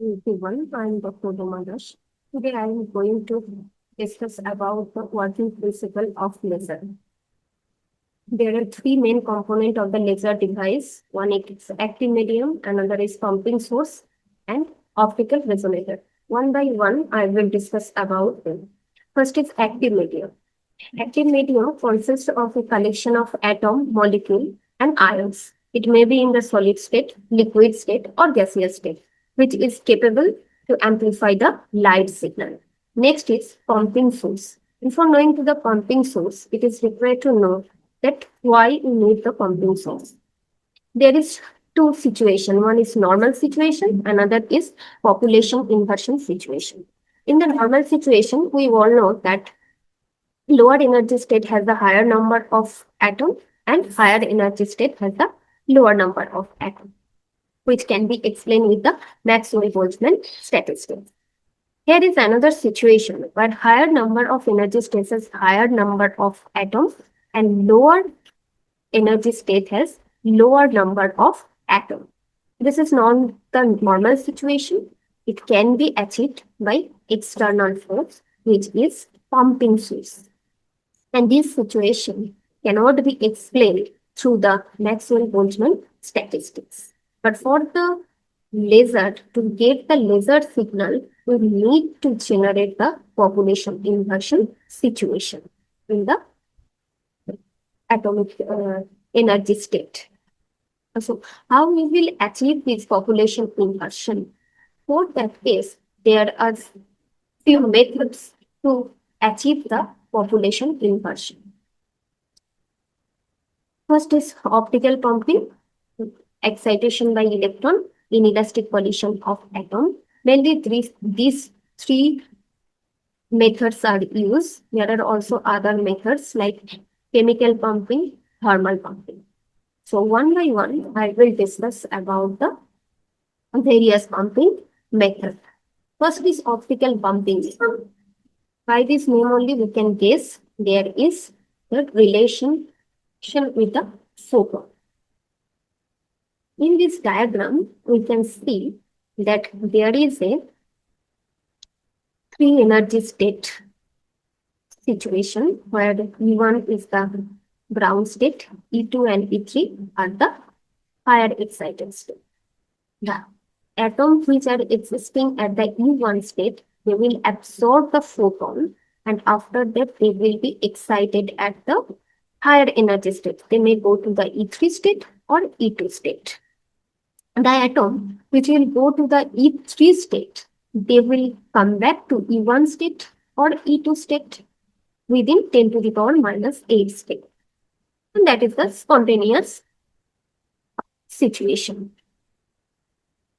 Everyone, I'm Dr. Ruma. Today I am going to discuss about the working principle of laser. There are three main components of the laser device. One is active medium, another is pumping source, and optical resonator. One by one, I will discuss about them. First is active medium. Active medium consists of a collection of atom, molecule, and ions. It may be in the solid state, liquid state, or gaseous state, which is capable to amplify the light signal. Next is pumping source. Before knowing to the pumping source, it is required to know that why we need the pumping source. There is two situation. One is normal situation, another is population inversion situation. In the normal situation, we all know that lower energy state has the higher number of atoms and higher energy state has the lower number of atoms, which can be explained with the Maxwell-Boltzmann statistics. Here is another situation where higher number of energy states has higher number of atoms and lower energy state has lower number of atoms. This is not the normal situation. It can be achieved by external force, which is pumping source. And this situation cannot be explained through the Maxwell-Boltzmann statistics. But for the laser, to get the laser signal, we need to generate the population inversion situation in the atomic energy state. So, how we will achieve this population inversion? For that case, there are few methods to achieve the population inversion. First is optical pumping, excitation by electron, inelastic collision of atom. Mainly these three methods are used. There are also other methods like chemical pumping, thermal pumping. So one by one, I will discuss about the various pumping methods. First is optical pumping. By this name only, we can guess there is the relation with the photon. In this diagram, we can see that there is a three energy state situation where E1 is the ground state, E2 and E3 are the higher excited state. The atoms which are existing at the E1 state, they will absorb the photon and after that they will be excited at the higher energy state. They may go to the E3 state or E2 state. The atom which will go to the E3 state, they will come back to E1 state or E2 state within 10 to the power minus 8 state. And that is the spontaneous situation.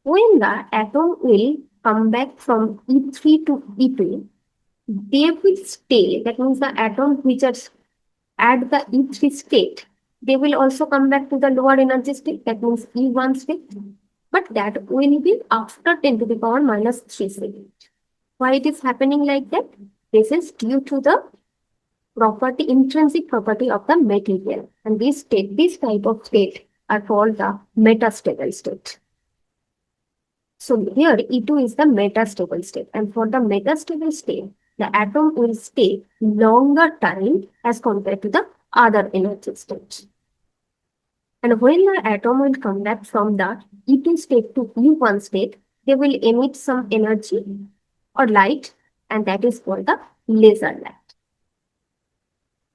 When the atom will come back from E3 to E2, they will stay. That means the atom which are at the E3 state, they will also come back to the lower energy state. That means E1 state. But that will be after 10 to the power minus 3 second. Why it is happening like that? This is due to the property, intrinsic property of the material. And this type of state are called the metastable state. So here E2 is the metastable state. And for the metastable state, the atom will stay longer time as compared to the other energy states. And when the atom will come back from the E2 state to E1 state, they will emit some energy or light, and that is called the laser light.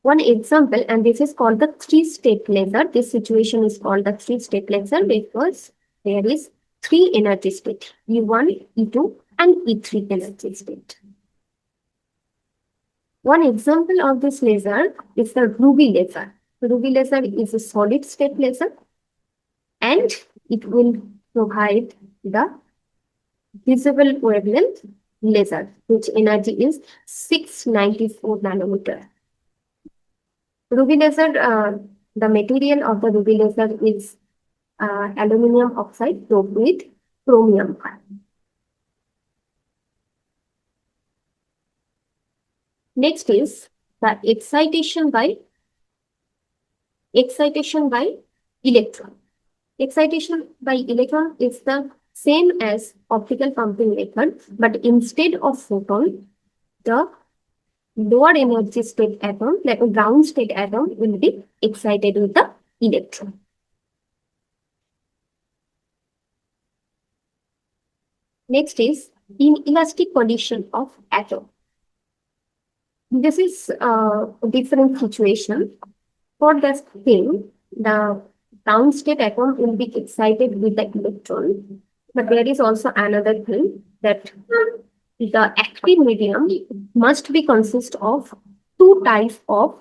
One example, and this is called the three-state laser. This situation is called the three-state laser because there is three energy state, E1, E2, and E3 energy state. One example of this laser is the ruby laser. The ruby laser is a solid state laser and it will provide the visible wavelength laser, which energy is 694 nanometer. Ruby laser, the material of the ruby laser is aluminum oxide doped with chromium ion. Next is the excitation by electron. Excitation by electron is the same as optical pumping method, but instead of photon, the lower energy state atom, like a ground state atom, will be excited with the electron. Next is inelastic collision of atom. This is a different situation. For this thing, the ground state atom will be excited with the electron. But there is also another thing that the active medium must be consist of two types of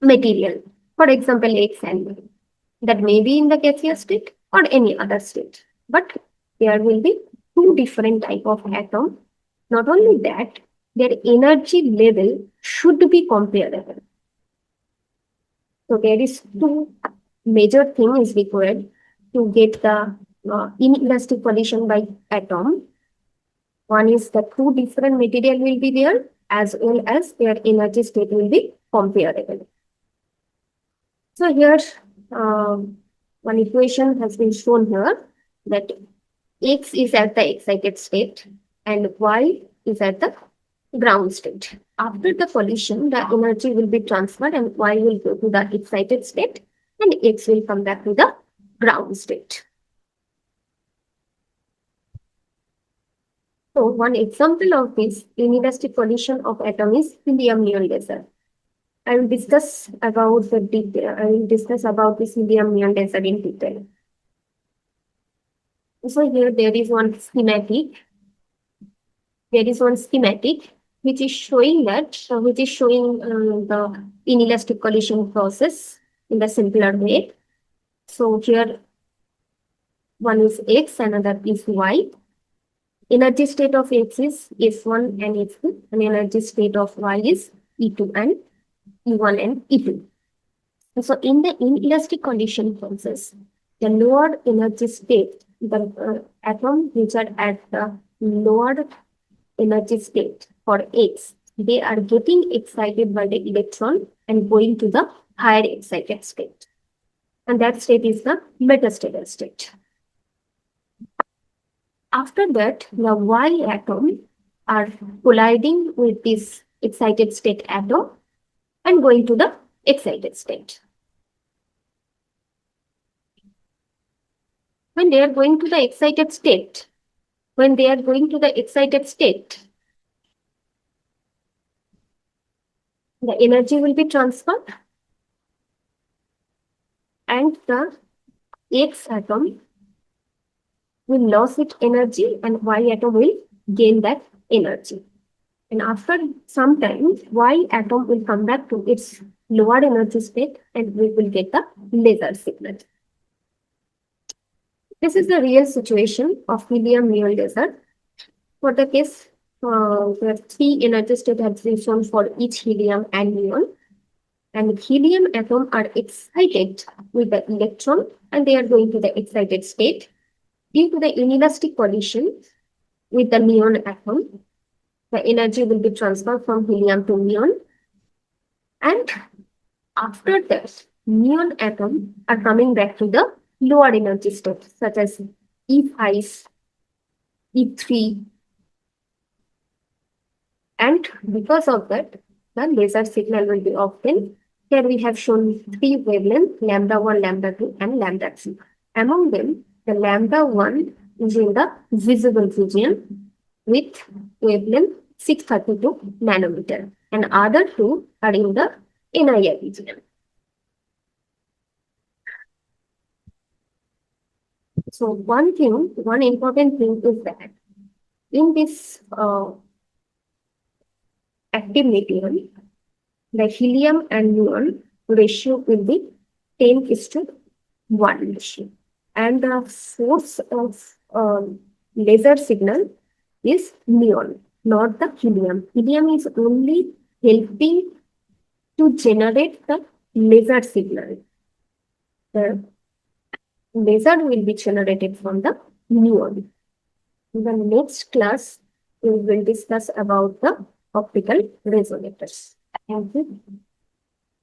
material. For example, X and Y. That may be in the gaseous state or any other state. But there will be two different type of atom. Not only that, their energy level should be comparable. So there is two major thing is required to get the inelastic collision by atom. One is the two different material will be there as well as their energy state will be comparable. So here one equation has been shown here that X is at the excited state and Y is at the ground state. After the collision, the energy will be transferred and Y will go to the excited state and X will come back to the ground state. So one example of this inelastic collision of atom is helium neon laser. I will discuss about the detail. I will discuss about this helium neon laser in detail. So here there is one schematic. There is one schematic which is showing that the inelastic collision process in the simpler way. So here one is X, another is Y. Energy state of X is S1 and S2, and energy state of Y is E2 and E1 and E2. So in the inelastic collision process, the lower energy state, the atom which are at the lower energy state for X, they are getting excited by the electron and going to the higher excited state. And that state is the metastable state. After that, the Y atom are colliding with this excited state atom and going to the excited state. When they are going to the excited state, the energy will be transferred and the X atom will lose its energy and Y atom will gain that energy. And after some time, Y atom will come back to its lower energy state and we will get the laser signal. This is the real situation of helium neon laser. For the case, where three energy states have been shown for each helium and neon. And helium atom are excited with the electron and they are going to the excited state. Due to the inelastic collision with the neon atom, the energy will be transferred from helium to neon. And after that, neon atom are coming back to the lower energy state, such as E5, E3. And because of that, the laser signal will be obtained. Here we have shown three wavelengths, λ1, λ2, and λ3. Among them, the λ1 is in the visible region with wavelength 632 nanometer, and other two are in the NIR region. So one important thing is that in this active material, the helium and neon ratio will be 10:1 ratio. And the source of laser signal is neon, not the helium. Helium is only helping to generate the laser signal. The laser will be generated from the neon. In the next class, we will discuss about the optical resonators. Thank you.